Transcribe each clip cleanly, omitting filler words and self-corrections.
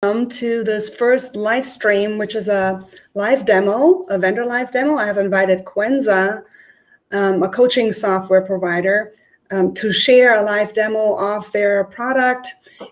To this first live stream, which is a live demo, a vendor live demo. I have invited Quenza, a coaching software provider, to share a live demo of their product.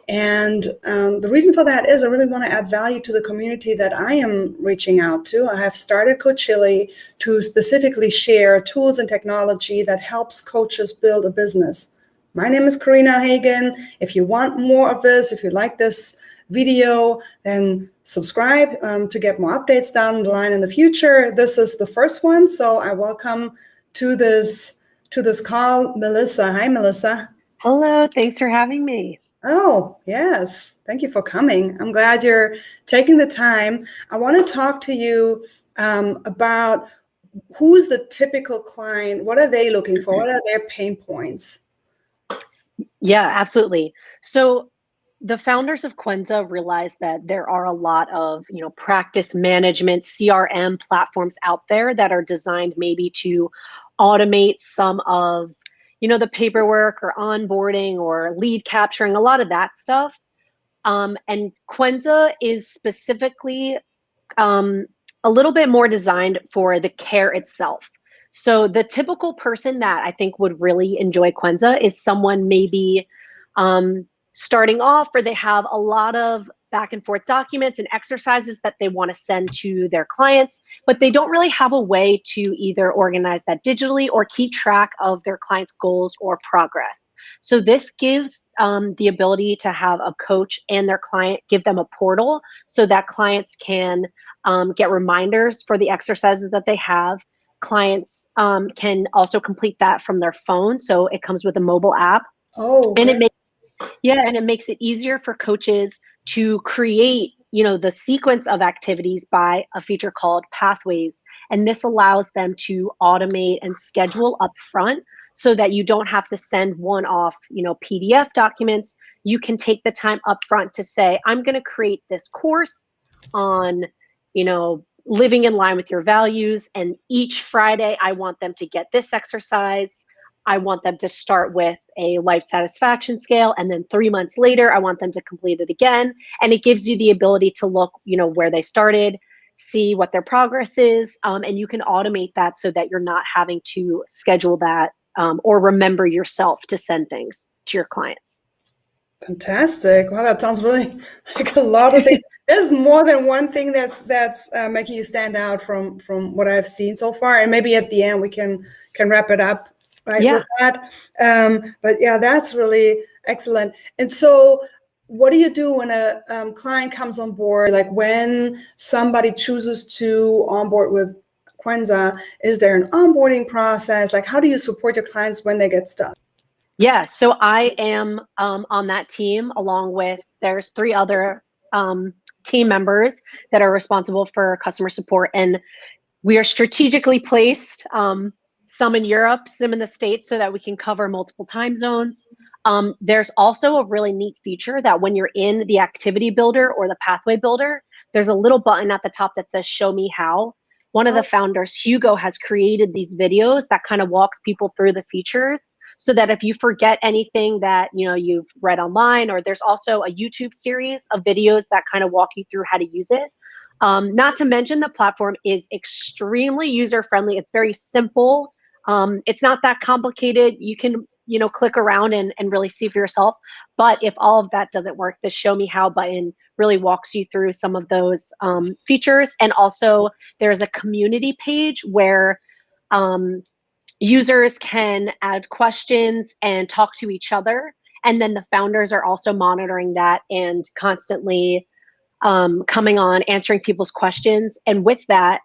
And the reason for that is I really want to add value to the community that I am reaching out to. I have started Coachilly to specifically share tools and technology that helps coaches build a business. My name is Karina Hagen. If you want more of this, if you like this video, then subscribe to get more updates down the line in the future. This is the first one, so I welcome to this call Melissa. Hi, Melissa. Hello, thanks for having me. Oh, yes. Thank you for coming. I'm glad you're taking the time. I want to talk to you about who's the typical client, what are they looking for, what are their pain points? Yeah, absolutely. So the founders of Quenza realized that there are a lot of, practice management, CRM platforms out there that are designed maybe to automate some of, the paperwork or onboarding or lead capturing, a lot of that stuff. And Quenza is specifically a little bit more designed for the care itself. So the typical person that I think would really enjoy Quenza is someone maybe starting off, or they have a lot of back and forth documents and exercises that they want to send to their clients, but they don't really have a way to either organize that digitally or keep track of their clients' goals or progress. So this gives the ability to have a coach and their client give them a portal so that clients can get reminders for the exercises that they have. Clients can also complete that from their phone. So it comes with a mobile app. Oh, and great. it makes it easier for coaches to create, the sequence of activities by a feature called Pathways. And this allows them to automate and schedule up front so that you don't have to send one-off, PDF documents. You can take the time up front to say, I'm going to create this course on, living in line with your values. And each Friday, I want them to get this exercise. I want them to start with a life satisfaction scale. And then 3 months later, I want them to complete it again. And it gives you the ability to look, where they started, see what their progress is. And you can automate that so that you're not having to schedule that or remember yourself to send things to your clients. Fantastic. Wow, that sounds really like a lot of things. There's more than one thing that's making you stand out from what I've seen so far. And maybe at the end we can wrap it up right with that. But yeah, that's really excellent. And so what do you do when a client comes on board? Like when somebody chooses to onboard with Quenza, is there an onboarding process? Like how do you support your clients when they get stuck? Yeah, so I am on that team along with, there's 3 other team members that are responsible for customer support. And we are strategically placed, some in Europe, some in the States, so that we can cover multiple time zones. There's also a really neat feature that when you're in the activity builder or the pathway builder, there's a little button at the top that says show me how. One of the founders, Hugo, has created these videos that kind of walks people through the features so that if you forget anything that you've read online, or there's also a YouTube series of videos that kind of walk you through how to use it. Not to mention the platform is extremely user-friendly. It's very simple. It's not that complicated. You can, click around and really see for yourself. But if all of that doesn't work, the show me how button really walks you through some of those features. And also there's a community page where users can add questions and talk to each other. And then the founders are also monitoring that and constantly coming on, answering people's questions. And with that,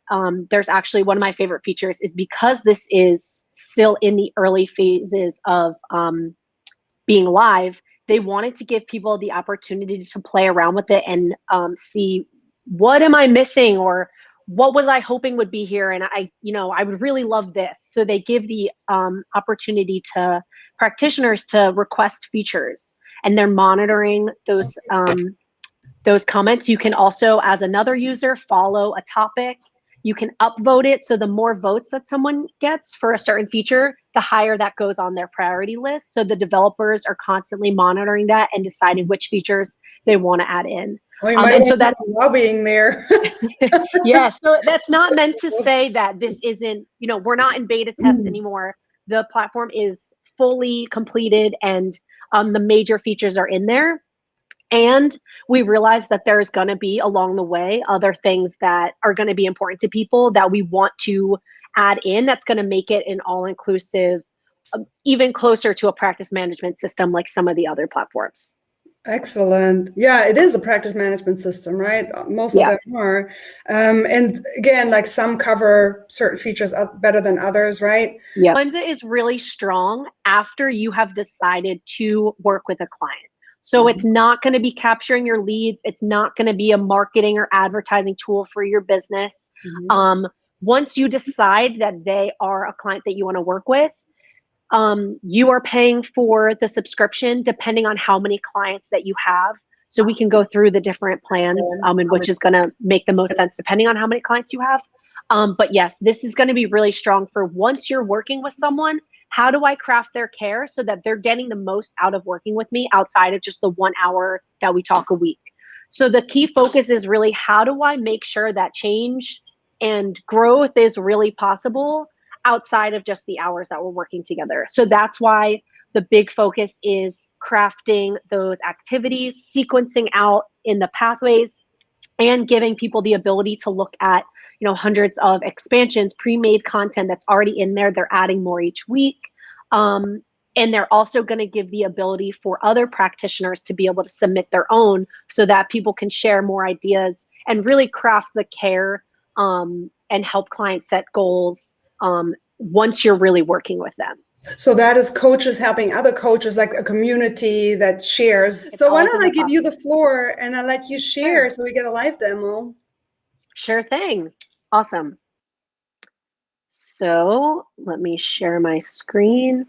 there's actually one of my favorite features is because this is still in the early phases of being live, they wanted to give people the opportunity to play around with it and see what am I missing or what was I hoping would be here? And I would really love this. So they give the opportunity to practitioners to request features, and they're monitoring those comments. You can also, as another user, follow a topic. You can upvote it. So the more votes that someone gets for a certain feature, the higher that goes on their priority list. So the developers are constantly monitoring that and deciding which features they want to add in. Well, you might And want so to do that's some lobbying there. yeah, so that's not meant to say that this isn't, we're not in beta test anymore. The platform is fully completed and the major features are in there. And we realize that there's going to be along the way other things that are going to be important to people that we want to add in that's going to make it an all-inclusive, even closer to a practice management system like some of the other platforms. Excellent. Yeah, it is a practice management system, right? Most of Yeah. them are. And again, like some cover certain features better than others, right? Yeah. Quenza is really strong after you have decided to work with a client. So it's not going to be capturing your leads. It's not going to be a marketing or advertising tool for your business. Once you decide that they are a client that you want to work with, you are paying for the subscription depending on how many clients that you have. So we can go through the different plans, and which is going to make the most sense depending on how many clients you have. But yes, this is going to be really strong for once you're working with someone. How do I craft their care so that they're getting the most out of working with me outside of just the 1 hour that we talk a week? So the key focus is really how do I make sure that change and growth is really possible outside of just the hours that we're working together. So that's why the big focus is crafting those activities, sequencing out in the pathways, and giving people the ability to look at, hundreds of expansions, pre-made content that's already in there. They're adding more each week. And they're also going to give the ability for other practitioners to be able to submit their own so that people can share more ideas and really craft the care and help clients set goals once you're really working with them. So that is coaches helping other coaches, like a community that shares. So why don't I give you the floor and I let you share so we get a live demo? Sure thing. Awesome. So let me share my screen.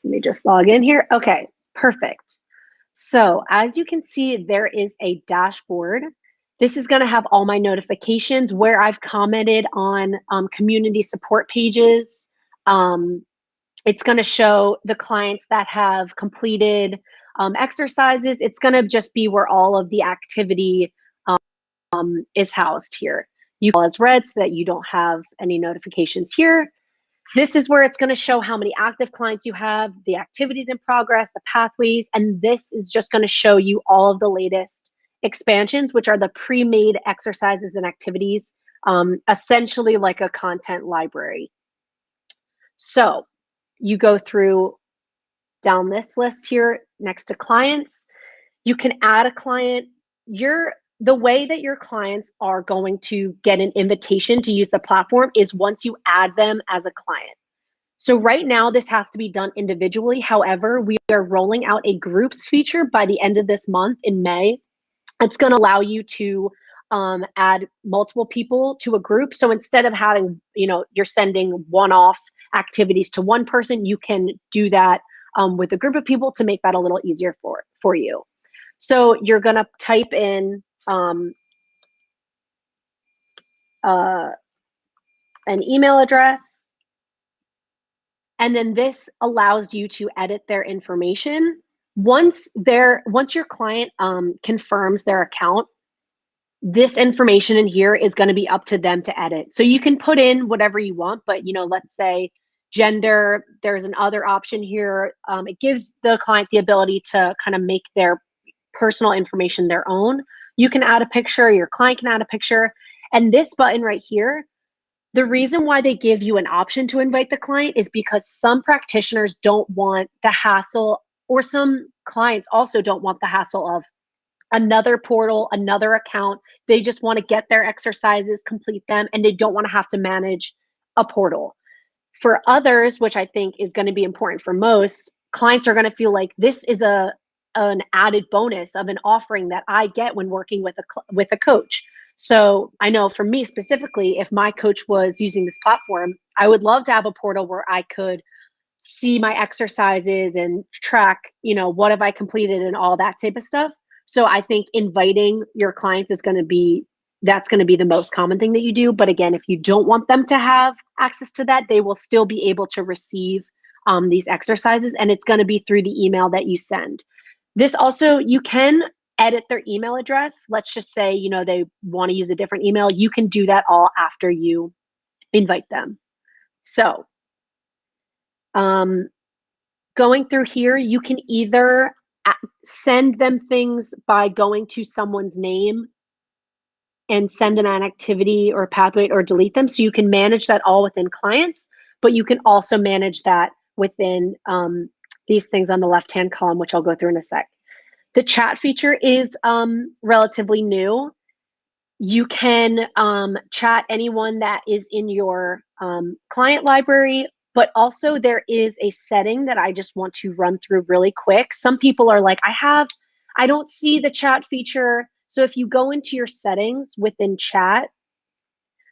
Let me just log in here. Okay, perfect. So as you can see, there is a dashboard. This is going to have all my notifications where I've commented on community support pages. It's going to show the clients that have completed exercises. It's going to just be where all of the activity is housed here. You can as red so that you don't have any notifications here. This is where it's going to show how many active clients you have, the activities in progress, the pathways, and this is just going to show you all of the latest expansions, which are the pre-made exercises and activities, essentially like a content library. So you go through down this list here next to clients. You can add a client. The way that your clients are going to get an invitation to use the platform is once you add them as a client. So right now, this has to be done individually. However, we are rolling out a groups feature by the end of this month in May. It's going to allow you to add multiple people to a group. So instead of having, you're sending one-off activities to one person, you can do that with a group of people to make that a little easier for you. So you're going to type in an email address, and then this allows you to edit their information. Once your client confirms their account, this information in here is going to be up to them to edit. So you can put in whatever you want, but let's say gender, there's another option here. It gives the client the ability to kind of make their personal information their own. You can add a picture, your client can add a picture, and this button right here, the reason why they give you an option to invite the client is because some practitioners don't want the hassle, or some clients also don't want the hassle of another portal, another account. They just want to get their exercises, complete them, and they don't want to have to manage a portal. For others, which I think is going to be important for most, clients are going to feel like this is an added bonus of an offering that I get when working with a coach. So I know for me specifically, if my coach was using this platform, I would love to have a portal where I could see my exercises and track, what have I completed and all that type of stuff. So I think inviting your clients that's going to be the most common thing that you do. But again, if you don't want them to have access to that, they will still be able to receive these exercises, and it's going to be through the email that you send. This also, you can edit their email address. Let's just say, you know, they want to use a different email. You can do that all after you invite them. So going through here, you can either send them things by going to someone's name and send them an activity or pathway, or delete them. So you can manage that all within clients, but you can also manage that within these things on the left-hand column, which I'll go through in a sec. The chat feature is relatively new. You can chat anyone that is in your client library, but also there is a setting that I just want to run through really quick. Some people are like, I don't see the chat feature. So if you go into your settings within chat,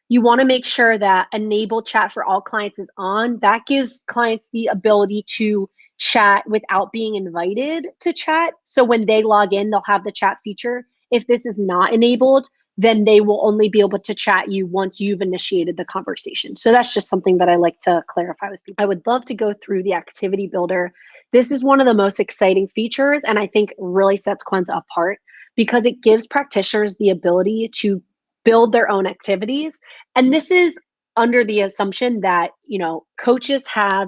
you want to make sure that enable chat for all clients is on. That gives clients the ability to chat without being invited to chat. So when they log in, they'll have the chat feature. If this is not enabled, then they will only be able to chat you once you've initiated the conversation. So that's just something that I like to clarify with people. I would love to go through the activity builder. This is one of the most exciting features, and I think really sets Quenza apart because it gives practitioners the ability to build their own activities. And this is under the assumption that, you know, coaches have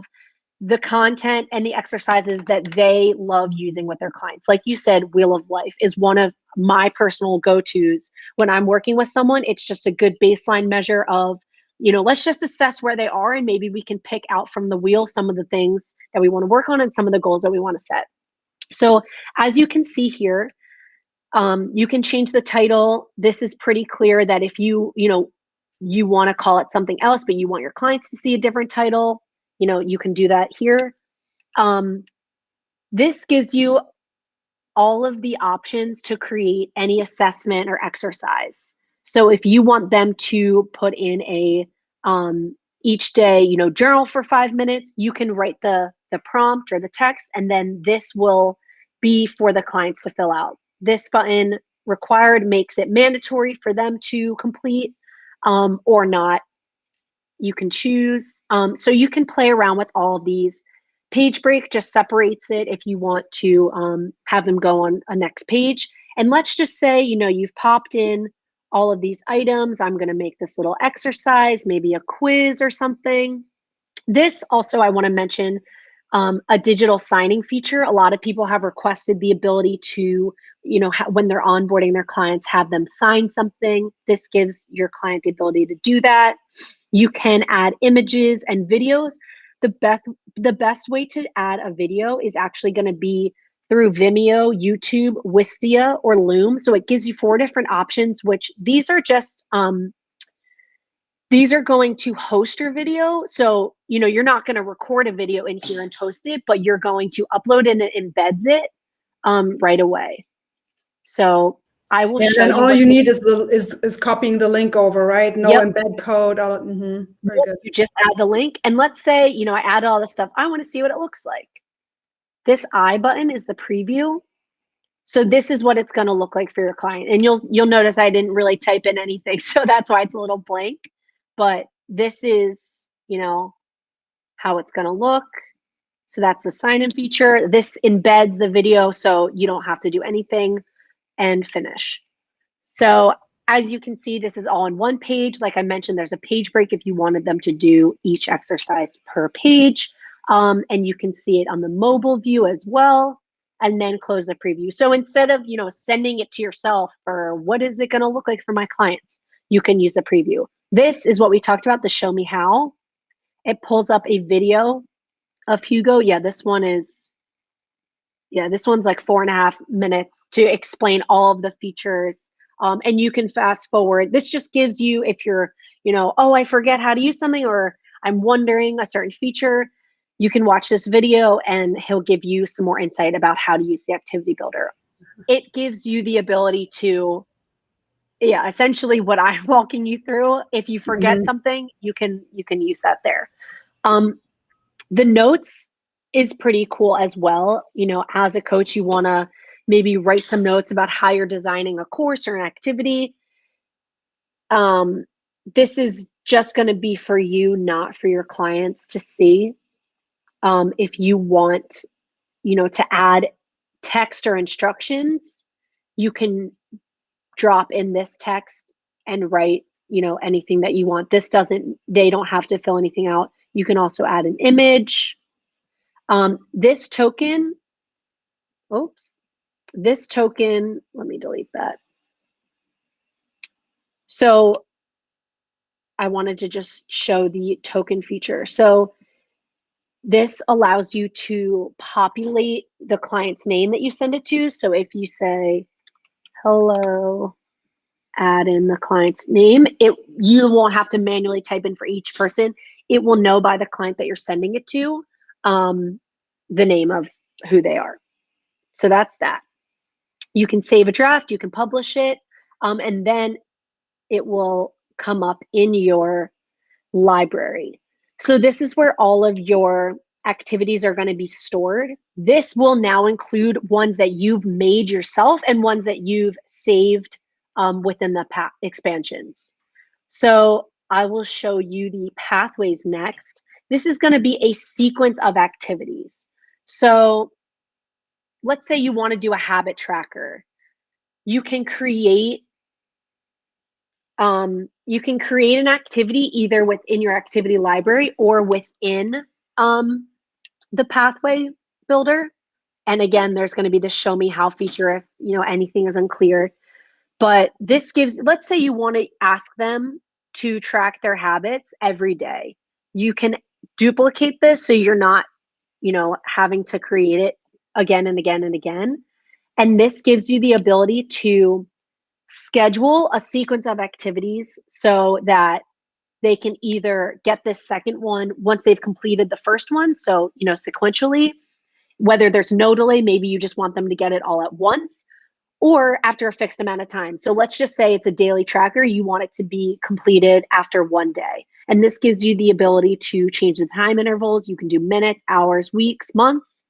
the content and the exercises that they love using with their clients. Like you said, Wheel of Life is one of my personal go-tos when I'm working with someone. It's just a good baseline measure of, you know, let's just assess where they are, and maybe we can pick out from the wheel some of the things that we want to work on and some of the goals that we want to set. So as you can see here, you can change the title. This is pretty clear that if you want to call it something else, but you want your clients to see a different title, you know, you can do that here. This gives you all of the options to create any assessment or exercise. So if you want them to put in a each day, you know, journal for 5 minutes, you can write the prompt or the text, and then this will be for the clients to fill out. This button required makes it mandatory for them to complete or not. You can choose. So you can play around with all of these. Page break just separates it if you want to have them go on a next page. And let's just say, you know, you've popped in all of these items. I'm going to make this little exercise, maybe a quiz or something. This also, I want to mention a digital signing feature. A lot of people have requested the ability to, you know, when they're onboarding their clients, have them sign something. This gives your client the ability to do that. You can add images and videos. The best way to add a video is actually going to be through Vimeo, YouTube, Wistia, or Loom. So it gives you 4 different options, which these are just these are going to host your video. So, you know, you're not going to record a video in here and host it, but you're going to upload and it embeds it right away. So I will show you. And all you you need is copying the link over, right? No embed code. Very good. You just add the link. And let's say, you know, I add all this stuff. I want to see what it looks like. This I button is the preview. So this is what it's going to look like for your client. And you'll notice I didn't really type in anything. So that's why it's a little blank. But this is, you know, how it's going to look. So that's the sign-in feature. This embeds the video so you don't have to do anything, and finish. So as you can see, this is all on one page. Like I mentioned, there's a page break if you wanted them to do each exercise per page. And you can see it on the mobile view as well, and then close the preview. So instead of, you know, sending it to yourself for what is it going to look like for my clients, you can use the preview. This is what we talked about, the show me how. It pulls up a video of Hugo. Yeah, this one's like 4.5 minutes to explain all of the features. And you can fast forward. This just gives you, if you're, you know, oh, I forget how to use something, or I'm wondering a certain feature, you can watch this video and he'll give you some more insight about how to use the activity builder. It gives you the ability to, essentially what I'm walking you through. If you forget something, you can use that there. The notes is pretty cool as well. You know, as a coach, you want to maybe write some notes about how you're designing a course or an activity. This is just going to be for you, not for your clients to see. if you want, to add text or instructions, you can drop in this text and write, anything that you want. They don't have to fill anything out. You can also add an image. This token, let me delete that. So I wanted to just show the token feature. So this allows you to populate the client's name that you send it to. So if you say, hello, add in the client's name, you won't have to manually type in for each person. It will know by the client that you're sending it to the name of who they are. So that's that. You can save a draft, you can publish it, and then it will come up in your library. So this is where all of your activities are going to be stored. This will now include ones that you've made yourself and ones that you've saved within the expansions. So I will show you the pathways next. This is going to be a sequence of activities. So let's say you want to do a habit tracker. You can create an activity either within your activity library or within the pathway builder. And again, there's going to be the show me how feature if anything is unclear. But this gives, let's say you want to ask them to track their habits every day. You can duplicate this so you're not, having to create it again and again and again. And this gives you the ability to schedule a sequence of activities so that they can either get this second one once they've completed the first one. So, sequentially, whether there's no delay, maybe you just want them to get it all at once or after a fixed amount of time. So let's just say it's a daily tracker. You want it to be completed after one day. And this gives you the ability to change the time intervals. You can do minutes, hours, weeks, months.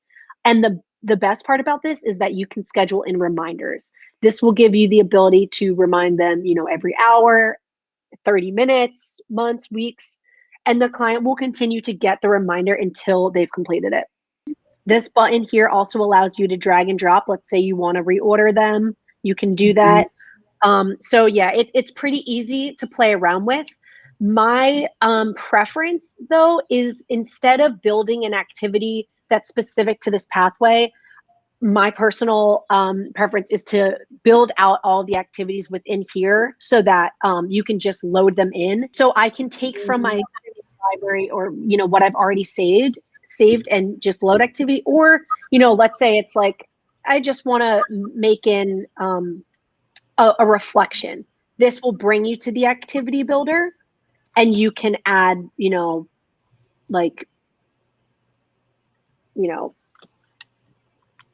And the best part about this is that you can schedule in reminders. This will give you the ability to remind them, every hour, 30 minutes, months, weeks, and the client will continue to get the reminder until they've completed it. This button here also allows you to drag and drop. Let's say you want to reorder them, you can do that. So yeah, it's pretty easy to play around with. My preference though is instead of building an activity that's specific to this pathway, my personal preference is to build out all the activities within here so that you can just load them in. So I can take from my library or what I've already saved and just load activity, or let's say it's like I just want to make in a reflection. This will bring you to the activity builder and you can add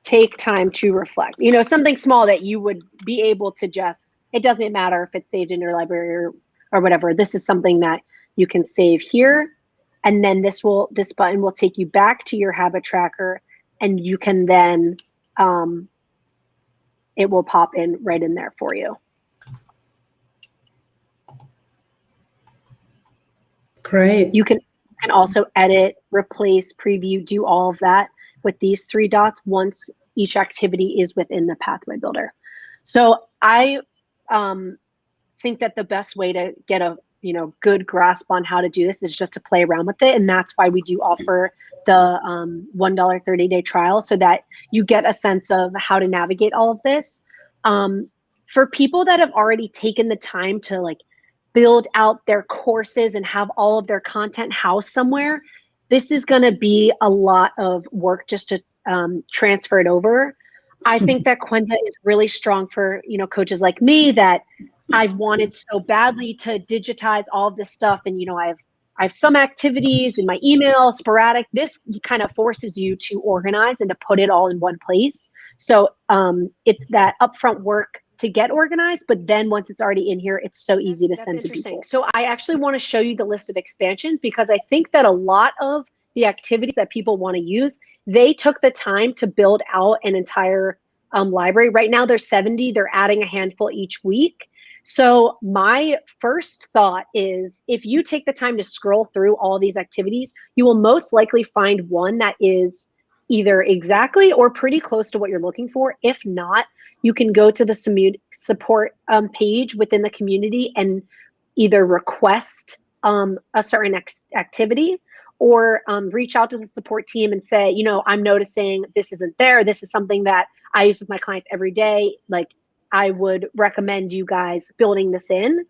take time to reflect, something small that you would be able to just, it doesn't matter if it's saved in your library or whatever. This is something that you can save here. And then this button will take you back to your habit tracker and you can then, it will pop in right in there for you. Great. You can also edit, replace, preview, do all of that with these three dots once each activity is within the pathway builder. So I think that the best way to get a good grasp on how to do this is just to play around with it. And that's why we do offer the $1 30-day trial so that you get a sense of how to navigate all of this. For people that have already taken the time to build out their courses and have all of their content housed somewhere, this is going to be a lot of work just to transfer it over. I think that Quenza is really strong for coaches like me that I've wanted so badly to digitize all of this stuff, and I have some activities in my email, sporadic. This kind of forces you to organize and to put it all in one place. So it's that upfront work to get organized, but then once it's already in here, it's so easy to send to people. So I actually want to show you the list of expansions because I think that a lot of the activities that people want to use, they took the time to build out an entire library. Right now there's 70, they're adding a handful each week. So my first thought is, if you take the time to scroll through all these activities, you will most likely find one that is either exactly or pretty close to what you're looking for. If not, you can go to the support page within the community and either request a certain activity, or reach out to the support team and say, you know, I'm noticing this isn't there. This is something that I use with my clients every day. Like, I would recommend you guys building this in.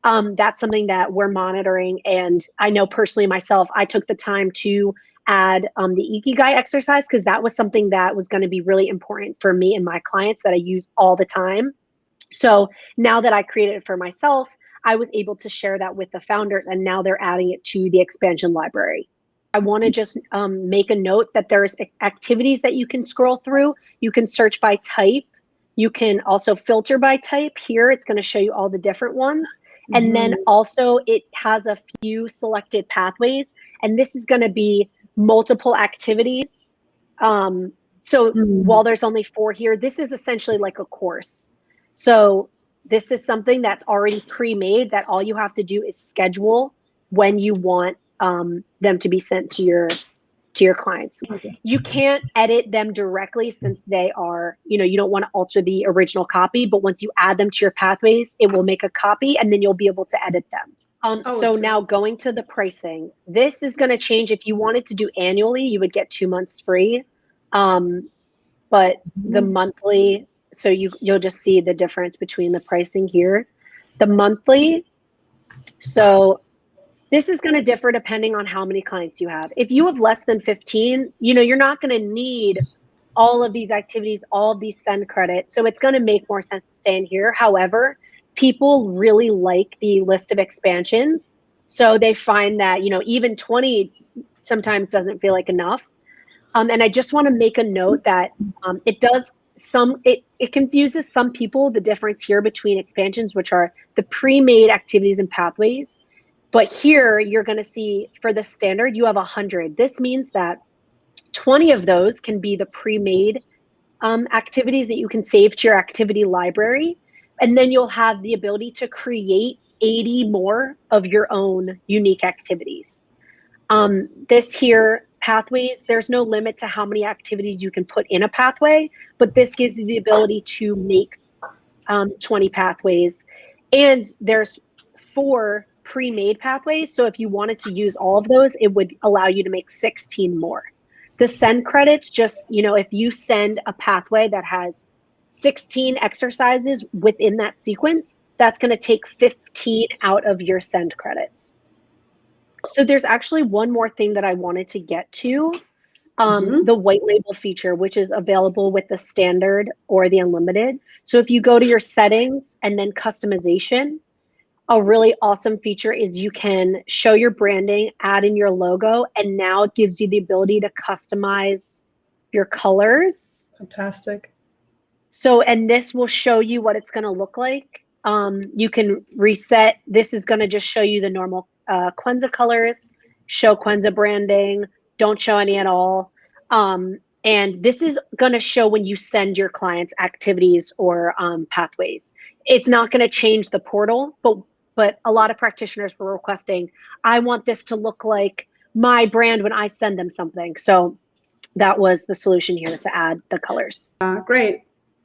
That's something that we're monitoring. And I know personally myself, I took the time to add the Ikigai exercise, because that was something that was going to be really important for me and my clients that I use all the time. So now that I created it for myself, I was able to share that with the founders, and now they're adding it to the expansion library. I want to just make a note that there's activities that you can scroll through. You can search by type. You can also filter by type. Here, it's going to show you all the different ones. And then also it has a few selected pathways, and this is going to be multiple activities. So while there's only 4 here, this is essentially like a course. So this is something that's already pre-made, that all you have to do is schedule when you want them to be sent to your clients. Okay. You can't edit them directly, since they are, you know, you don't want to alter the original copy, but once you add them to your pathways, it will make a copy, and then you'll be able to edit them. So now going to the pricing, this is going to change. If you wanted to do annually, you would get 2 months free. But the monthly, so you'll just see the difference between the pricing here. The monthly, so this is going to differ depending on how many clients you have. If you have less than 15, you know, you're not going to need all of these activities, all of these send credits. So it's going to make more sense to stay in here. However, people really like the list of expansions. So they find that, you know, even 20 sometimes doesn't feel like enough. And I just want to make a note that it confuses some people, the difference here between expansions, which are the pre-made activities and pathways. But here you're going to see, for the standard, you have 100. This means that 20 of those can be the pre-made activities that you can save to your activity library. And then you'll have the ability to create 80 more of your own unique activities. This here, pathways, there's no limit to how many activities you can put in a pathway, but this gives you the ability to make 20 pathways. And there's 4 pre-made pathways. So if you wanted to use all of those, it would allow you to make 16 more. The send credits, just, you know, if you send a pathway that has 16 exercises within that sequence, that's going to take 15 out of your send credits. So there's actually one more thing that I wanted to get to, the white label feature, which is available with the standard or the unlimited. So if you go to your settings and then customization, a really awesome feature is you can show your branding, add in your logo, and now it gives you the ability to customize your colors. Fantastic. So, and this will show you what it's going to look like. You can reset. This is going to just show you the normal Quenza colors, show Quenza branding, don't show any at all. And this is going to show when you send your clients activities or pathways. It's not going to change the portal, but a lot of practitioners were requesting, I want this to look like my brand when I send them something. So that was the solution here, to add the colors. Great.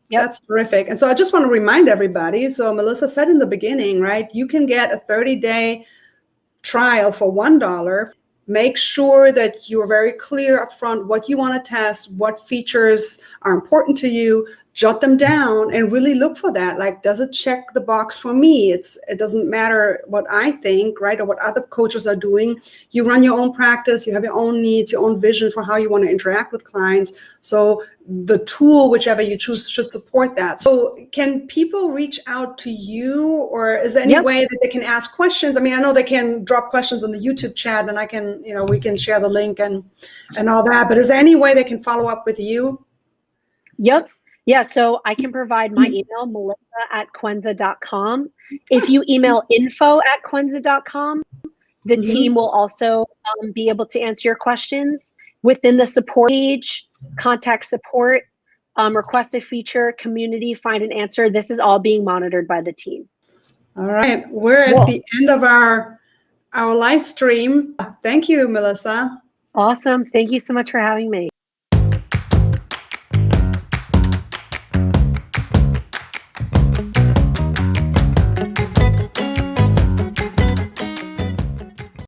Yep. That's terrific. And so I just want to remind everybody, so Melissa said in the beginning, right, you can get a 30-day trial for $1. Make sure that you're very clear upfront what you want to test, what features are important to you, jot them down and really look for that. Like, does it check the box for me? It doesn't matter what I think, right, or what other coaches are doing. You run your own practice, you have your own needs, your own vision for how you want to interact with clients. So the tool, whichever you choose, should support that. So can people reach out to you, or is there any way that they can ask questions? I mean, I know they can drop questions on the YouTube chat, and I can, you know, we can share the link and all that, but is there any way they can follow up with you? Yep. Yeah, so I can provide my email, melissa@quenza.com. If you email info@quenza.com, the team will also be able to answer your questions. Within the support page, contact support, request a feature, community, find an answer. This is all being monitored by the team. All right, we're at the end of our live stream. Thank you, Melissa. Awesome. Thank you so much for having me.